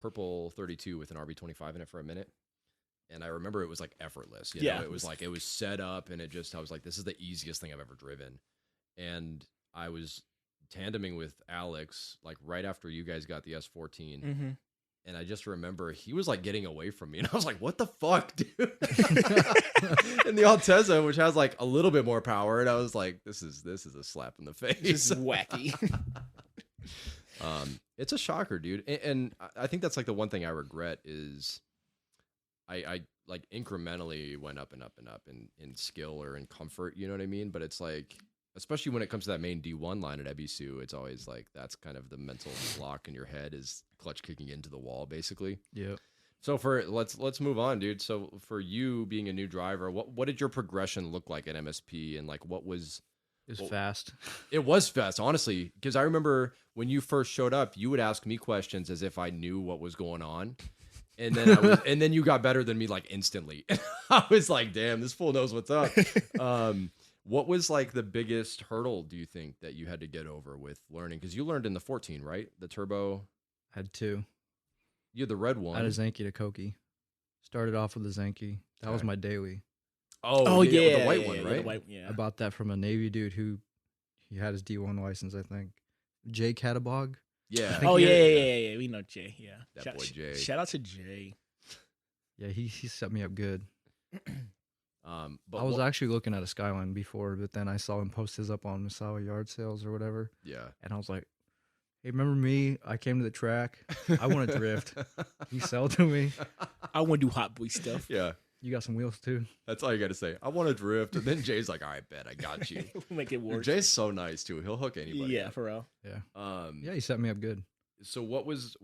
purple 32 with an RB25 in it for a minute. And I remember it was like effortless. You know? It was like, it was set up and I was like, this is the easiest thing I've ever driven. And I was tandeming with Alex, like right after you guys got the S14. Mm-hmm. And I just remember he was like getting away from me. And I was like, what the fuck, dude? And the Altezza, which has like a little bit more power. And I was like, this is a slap in the face. It's wacky. It's a shocker, dude. And I think that's like the one thing I regret is I like incrementally went up and up and up in skill or in comfort. You know what I mean? But it's like, especially when it comes to that main D1 line at Ebisu, it's always like that's kind of the mental block in your head is clutch kicking into the wall, basically. Yeah. So let's move on, dude. So for you being a new driver, what did your progression look like at MSP, and like what was? It was fast. It was fast, honestly, because I remember when you first showed up, you would ask me questions as if I knew what was going on, and then and then you got better than me like instantly. I was like, damn, this fool knows what's up. What was like the biggest hurdle, do you think, that you had to get over with learning? Because you learned in the 14, right? The turbo. I had 2. You had the red one. I had a Zenki to Koki. Started off with a Zenki. That was my daily. Oh yeah, the white one, right? The white, yeah. I bought that from a Navy dude he had his D1 license, I think. Jay Catabog. Yeah. Oh yeah. We know Jay. Yeah. That boy Jay. Shout out to Jay. Yeah, he set me up good. But I was actually looking at a Skyline before, but then I saw him post his up on Misawa yard sales or whatever. Yeah. And I was like, hey, remember me? I came to the track. I want to drift. You sell to me. I want to do hot boy stuff. Yeah. You got some wheels too. That's all you got to say. I want to drift. And then Jay's like, all right, bet I got you. We'll make it work. Jay's so nice too. He'll hook anybody. Yeah, up. for real. Yeah. Yeah, he set me up good. So what was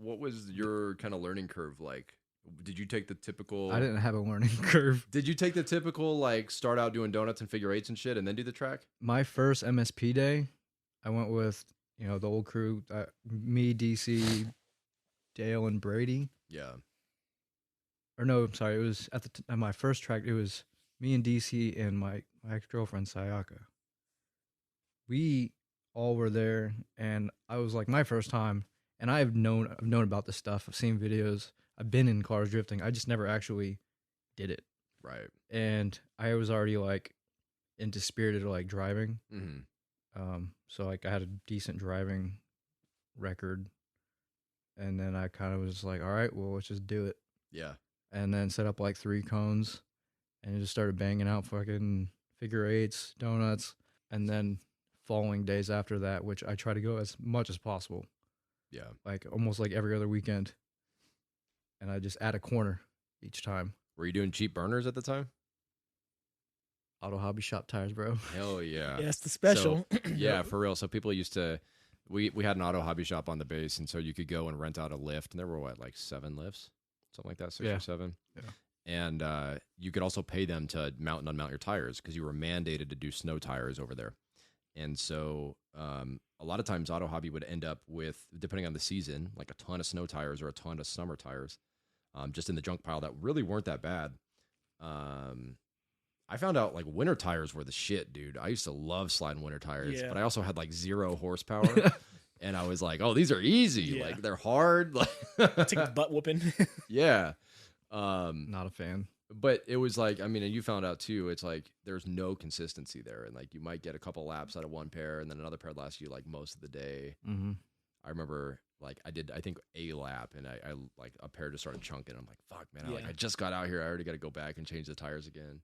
your kind of learning curve like? Did you take the typical? I didn't have a learning curve. Did you take the typical like start out doing donuts and figure eights and shit, and then do the track? My first MSP day, I went with the old crew, me, DC, Dale, and Brady. Yeah. Or no, I'm sorry. It was at my first track. It was me and DC and my ex-girlfriend Sayaka. We all were there, and I was like my first time. And I've known about this stuff. I've seen videos. I've been in cars drifting. I just never actually did it. Right. And I was already like into spirited like driving. Mm-hmm. So like I had a decent driving record, and then I kind of was like, all right, well, let's just do it. Yeah. And then set up like 3 cones, and just started banging out fucking figure eights, donuts, and then following days after that, which I try to go as much as possible. Yeah. Like almost like every other weekend. And I just add a corner each time. Were you doing cheap burners at the time? Auto Hobby Shop tires, bro. Hell yeah. Yeah, that's the special. So, yeah, for real. So people used to, we had an auto hobby shop on the base, and so you could go and rent out a lift, and there were like 7 lifts, something like that, 6 or 7. Yeah. And you could also pay them to mount and unmount your tires because you were mandated to do snow tires over there. And so a lot of times Auto Hobby would end up with, depending on the season, like a ton of snow tires or a ton of summer tires just in the junk pile that really weren't that bad. I found out like winter tires were the shit, dude. I used to love sliding winter tires, but I also had like 0 horsepower. And I was like, oh, these are easy. Yeah. Like they're hard. Take a butt whooping. Yeah. Not a fan. But it was like, I mean, and you found out too, it's like there's no consistency there. And like you might get a couple laps out of one pair and then another pair lasts you like most of the day. Mm-hmm. I remember like I think a lap and I like a pair just started chunking. I'm like, fuck, man. I just got out here. I already got to go back and change the tires again.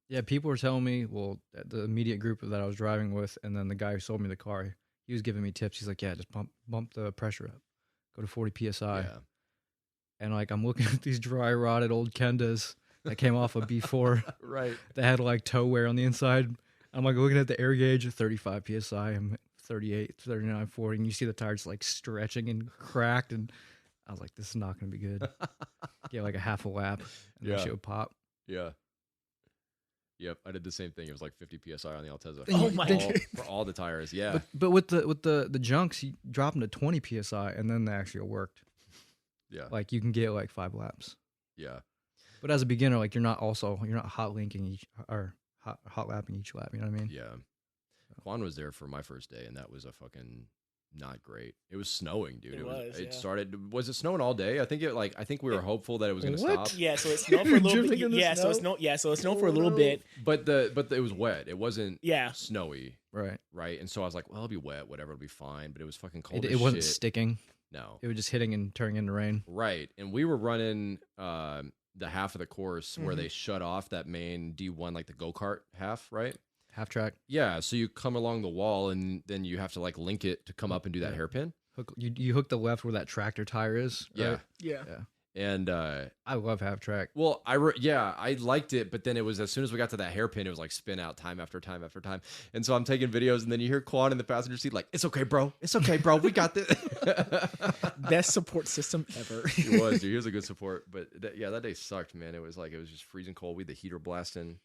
Yeah, people were telling me, well, the immediate group that I was driving with, and then the guy who sold me the car, he was giving me tips. He's like, yeah, just bump the pressure up. Go to 40 PSI. Yeah. And like I'm looking at these dry rotted old Kendas that came off a B4. Right. That had like toe wear on the inside. I'm like looking at the air gauge at 35 PSI. I'm 38, 39, 40. And you see the tires like stretching and cracked. And I was like, this is not going to be good. Get like a half a lap and Yeah. that shit would pop. Yeah. Yep. I did the same thing. It was like 50 PSI on the Altezza. Oh my God. For all the tires. Yeah. But with the junks, you drop them to 20 PSI and then they actually worked. Yeah. Like you can get like 5 laps. Yeah. But as a beginner, like you're not hot linking each or hot lapping each lap. You know what I mean? Yeah. Quan was there for my first day, and that was a fucking not great. It was snowing, dude. It yeah. started. Was it snowing all day? I think we were hopeful that it was going to What? stop. Yeah, so it snowed for a little Drifting bit. in the Yeah, so snow? it snowed for a little bit. But it was wet. It wasn't Yeah. snowy, Right. right? And so I was like, well, it'll be wet, whatever, it'll be fine. But it was fucking cold. It as wasn't shit. sticking. No. It was just hitting and turning into rain. Right. And we were running the half of the course where Mhm. they shut off that main D1, like the go-kart half, right? Half track. Yeah. So you come along the wall and then you have to like link it to come up and do that Yeah. hairpin. You hook the left where that tractor tire is. Right? Yeah. Yeah. And I love half track. well, I liked it, but then it was as soon as we got to that hairpin, it was like spin out time after time after time. And so I'm taking videos, and then you hear Quan in the passenger seat like, "It's okay, bro. It's okay, bro. We got this." Best support system ever. It was, dude. He was a good support, but that day sucked, man. It was just freezing cold. We had the heater blasting.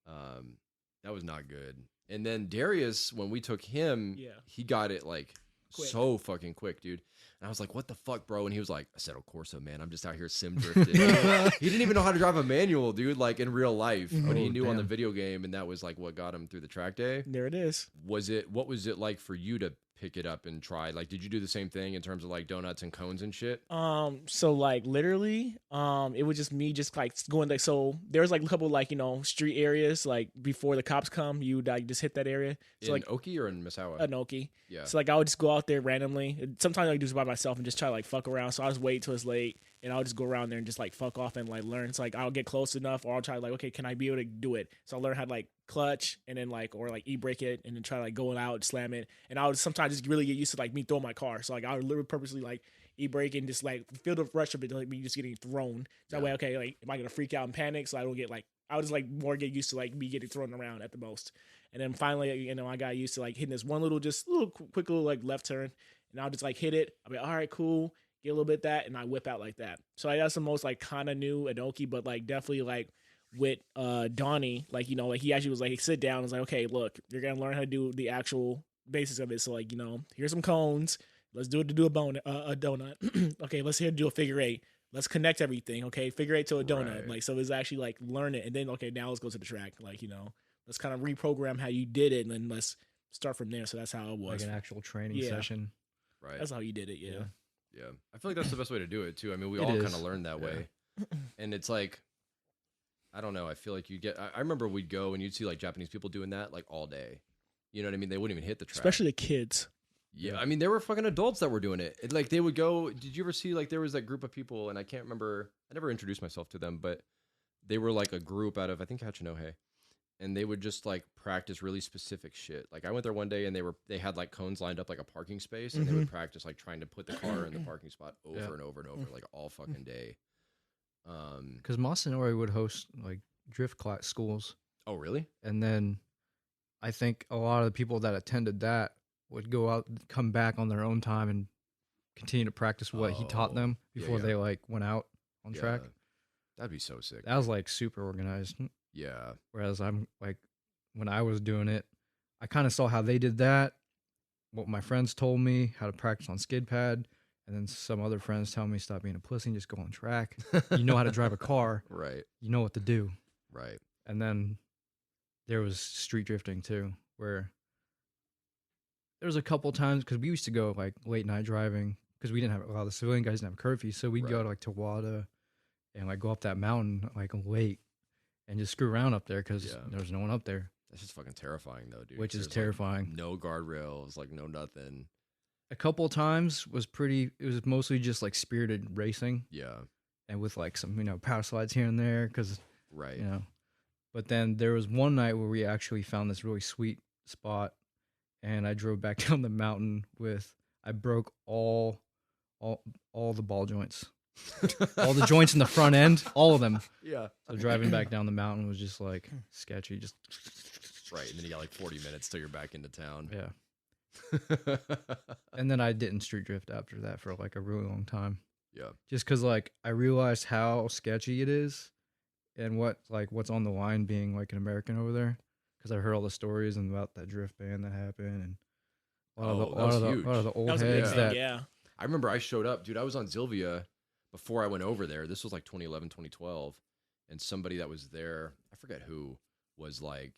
That was not good. And then Darius, when we took him, Yeah. he got it like Quick. so fucking quick, dude. And I was like, "What the fuck, bro?" And he was like, "I said, of course, man. I'm just out here sim drifting." He didn't even know how to drive a manual, dude. Like in real life, but he Oh, knew on the damn. video game, and that was like what got him through the track day. There it is. What was it like for you to pick it up and try? Like, did you do the same thing in terms of like donuts and cones and shit? So like literally, it was just me just like going like, so there's like a couple like, street areas like before the cops come, you would just hit that area. So In like Oki or in Misawa? Anoki. Yeah. So like I would just go out there randomly. Sometimes I would do it by myself and just try to like fuck around. So I just wait till it's late and I'll just go around there and just like fuck off and like learn. So like I'll get close enough or I'll try like, okay, can I be able to do it? So I'll learn how to like clutch and then like or like e-brake it and then try to like go out, slam it. And I would sometimes just really get used to like me throwing my car. So like I would literally purposely like e-brake and just like feel the rush of it, like me just getting thrown. So that way, okay, like am I gonna freak out and panic so I don't get like I would just like more get used to like me getting thrown around at the most. And then finally, I got used to like hitting this one little quick little like left turn, and I'll just like hit it. I'll be all right, cool, get a little bit of that, and I whip out like that. So like, that's the most like kind of new Adoki, but like definitely like with Donnie, like like he actually was like sit down and was like, okay, look, you're gonna learn how to do the actual basics of it. So like here's some cones. Let's do it to do a donut. Okay, let's here do a figure eight. Let's connect everything. Okay, figure eight to a donut. Right. Like so, it's actually like learn it, and then okay, now let's go to the track. Like let's kind of reprogram how you did it, and then let's start from there. So that's how it was. Like an actual training Yeah. session. Right. That's how you did it. Yeah. Yeah. I feel like that's the best way to do it too. I mean, we It all is. kind of learned that Yeah. way. And it's like, I don't know. I feel like I remember we'd go and you'd see like Japanese people doing that like all day. You know what I mean? They wouldn't even hit the track. Especially the kids. Yeah. I mean, there were fucking adults that were doing it. Like they would go, did you ever see like there was that group of people and I can't remember, I never introduced myself to them, but they were like a group out of, I think Hachinohe. And they would just like practice really specific shit. Like I went there one day and they had like cones lined up like a parking space and they would practice like trying to put the car in the parking spot over Yeah. and over and over like all fucking day. Because Masanori would host like drift class schools, Oh really? and then I think a lot of the people that attended that would go out, come back on their own time, and continue to practice what he taught Oh, them yeah, before yeah. they like went out on track. Yeah. That'd be so sick. That was like super organized. Yeah. Whereas I'm like, when I was doing it, I kind of saw how they did that, what my friends told me, how to practice on skid pad, and then some other friends tell me stop being a pussy and just go on track. You know how to drive a car, Right. you know what to do. Right. And then there was street drifting too, where there was a couple times because we used to go like late night driving because we didn't have a lot of the civilian guys didn't have curfew, so we'd go Right. to like Tawada and like go up that mountain like late and just screw around up there because Yeah. there was no one up there, That's just fucking terrifying though, dude. which is There's, like, terrifying. no guardrails, like no nothing. A couple times was pretty. It was mostly just like spirited racing Yeah. and with like some power slides here and there because Right. But then there was one night where we actually found this really sweet spot, and I drove back down the mountain with I broke all the ball joints, all the joints in the front end, all of them. Yeah. So driving back down the mountain was just like sketchy. Just Right. And then you got like 40 minutes till you're back into town. yeah. And then I didn't street drift after that for like a really long time. Yeah. Just because like I realized how sketchy it is, and what's on the line being like an American over there. Because I heard all the stories and about that drift ban that happened, and a lot Oh, that was of huge. the old That was a big heads thing. that Yeah. I remember I showed up, dude. I was on Zilvia before I went over there. This was like 2011, 2012. And somebody that was there, I forget who, was like,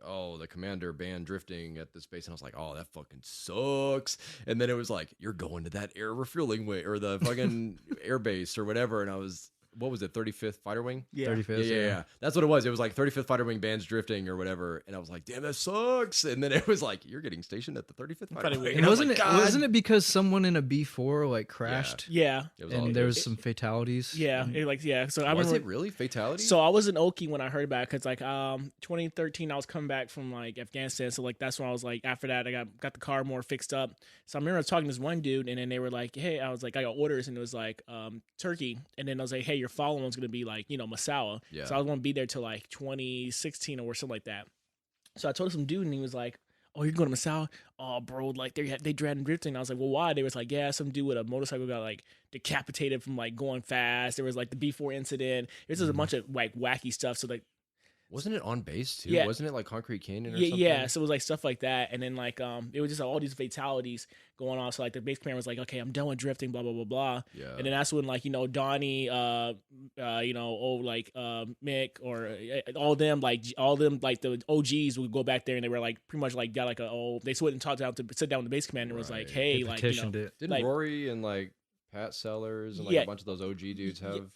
oh, the commander banned drifting at this base. And I was like, oh, that fucking sucks. And then it was like, you're going to that air refueling way or the fucking air base or whatever. And I was, what was it, 35th Fighter Wing? Yeah. 35th. Yeah. That's what it was. It was like 35th Fighter Wing bans drifting or whatever. And I was like, damn, that sucks. And then it was like, you're getting stationed at the 35th Fighter Wing. And I was wasn't like, it? God. Wasn't it because someone in a B4 like crashed? Yeah. It was all And good. there was some fatalities. Yeah. And- So I Was remember. it really fatality? So I was in Oki when I heard about it because like 2013 I was coming back from like Afghanistan, so like that's when I was like after that I got the car more fixed up. So I remember I was talking to this one dude and then they were like, hey, I was like I got orders and it was like Turkey, and then I was like, hey, your following one's gonna be like Massawa. Yeah. So I was gonna be there till like 2016 or something like that. So I told some dude and he was like, oh, you're going to Massawa? Oh, bro, like they dragged drifting. I was like, well, why? They was like, yeah, some dude with a motorcycle got like decapitated from like going fast. There was like the B4 incident. There's just a bunch of like wacky stuff. So like, wasn't it on base too? Yeah. Wasn't it like Concrete Canyon or yeah, something? yeah. So it was like stuff like that, and then like it was just all these fatalities going on. So like the base commander was like, okay, I'm done with drifting, blah blah blah blah. Yeah. And then that's when like Donnie, Mick or all them like the OGs would go back there and they were like pretty much like got like they went and talked out to sit down with the base commander and was like, Right. hey, They like petitioned it. Didn't like- Rory and like Pat Sellers and like Yeah. a bunch of those OG dudes have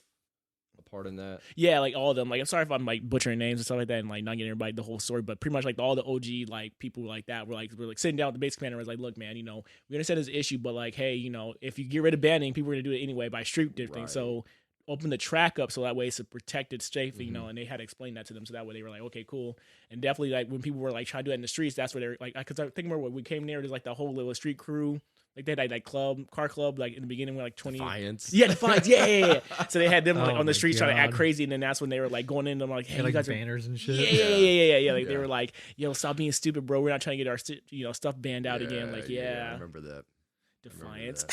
a part in that? yeah, like all of them. Like I'm sorry if I'm like butchering names and stuff like that and like not getting everybody the whole story, but pretty much like all the OG like people like that were like sitting down with the base commander and was like, look, man, we understand this issue, but like, hey, if you get rid of banning, people are gonna do it anyway by street drifting. Right. So open the track up so that way it's a protected safe, Mhm. and they had to explain that to them so that way they were like, okay, cool. And definitely like when people were like trying to do it in the streets, that's where they're like, because I think when we came near, there's like the whole little street crew. Like they had like car club, like in the beginning with like 20. Defiance. Yeah, Defiance. Yeah. So they had them like Oh on the my streets trying to act God. crazy, and then that's when they were like going in. Them like, hey, Had, like you guys are. banners and shit. Yeah. Like they Yeah. were like, yo, stop being stupid, bro. We're not trying to get our stuff banned out again. Like, I yeah, remember that. Defiance.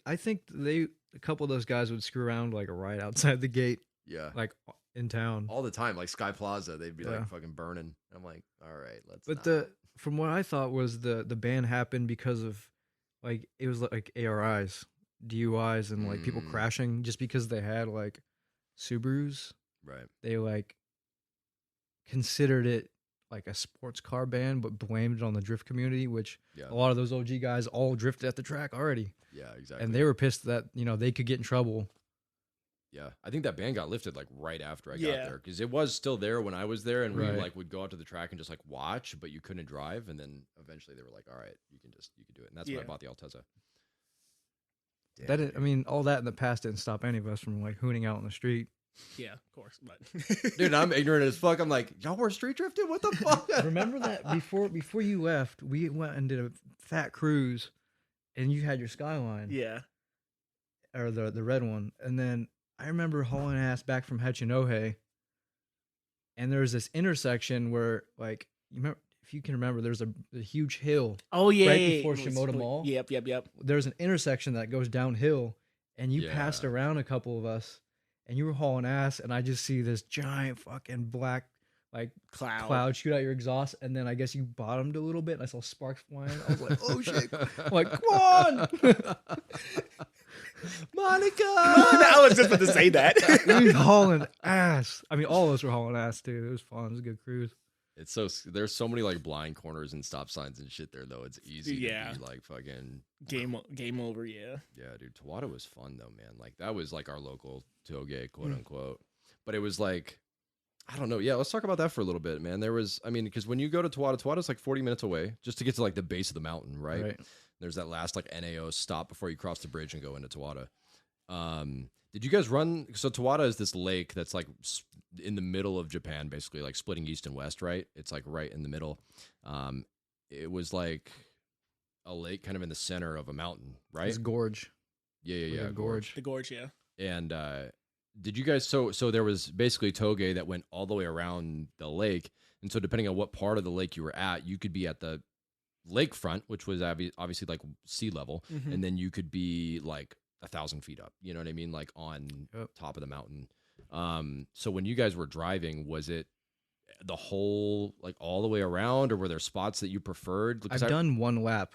I think a couple of those guys would screw around like right outside the gate, Yeah. like in town. All the time, like Sky Plaza, they'd be Yeah. like fucking burning. I'm like, all right, let's. But not. from what I thought was the ban happened because of like it was like ARIs, DUIs, and like people Mm. crashing just because they had like Subarus. Right. They like considered it like a sports car ban, but blamed it on the drift community, which Yeah. a lot of those OG guys all drifted at the track already, Yeah. Exactly. and they were pissed that they could get in trouble. Yeah, I think that ban got lifted like right after I Yeah. got there because it was still there when I was there, and we Right. like would go out to the track and just like watch, but you couldn't drive. And then eventually they were like, "All right, you can do it." And that's when I Yeah. bought the Altezza. Damn, That I dude. mean, all that in the past didn't stop any of us from like hooning out on the street. Yeah, of course. But Dude, I'm ignorant as fuck. I'm like, y'all were street drifting? What the fuck? Remember that before you left, we went and did a fat cruise, and you had your Skyline, yeah, or the red one, and then I remember hauling ass back from Hachinohe, and there was this intersection where like you remember. If you can remember, there's a huge hill. oh yeah, Right yeah, before it was- Shimoda Mall? Yep. There's an intersection that goes downhill, and you passed Yeah. around a couple of us, and you were hauling ass, and I just see this giant fucking black like cloud shoot out your exhaust, and then I guess you bottomed a little bit, and I saw sparks flying. I was like, oh shit! I'm like, come on, Monica. I was just about to say that. we was hauling ass. I mean, all of us were hauling ass too. It was fun. It was a good cruise. It's there's so many like blind corners and stop signs and shit there though. It's easy Yeah. to be like fucking Game over. Yeah. Yeah, dude. Tawada was fun though, man. Like that was like our local toge, quote Mm. unquote. But it was like, I don't know. Yeah, let's talk about that for a little bit, man. Because when you go to Tawada's like 40 minutes away just to get to like the base of the mountain, right? There's that last like NAO stop before you cross the bridge and go into Tawada. Did you guys run? So Tawada is this lake that's like in the middle of Japan, basically like splitting east and west, right? It's like right in the middle. It was like a lake kind of in the center of a mountain, right? It's gorge. Yeah, gorge. The gorge. Yeah. And did you guys? So there was basically toge that went all the way around the lake, and so depending on what part of the lake you were at, you could be at the lakefront, which was obviously like sea level, Mhm. and then you could be like 1,000 feet up. You know what I mean? Like on Yep. top of the mountain. So when you guys were driving, was it the whole like all the way around, or were there spots that you preferred? Because I've done one lap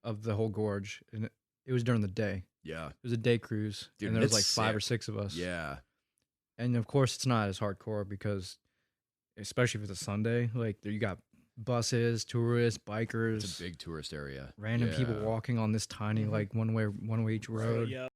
of the whole gorge, and it was during the day. Yeah, It was a day cruise, Dude, and there was it's like 5 or sick. 6 of us. yeah, And of course, it's not as hardcore because especially if it's a Sunday. Like there you got buses, tourists, bikers. It's a big tourist area. Random people Yeah. walking on this tiny like one way each road. Yeah.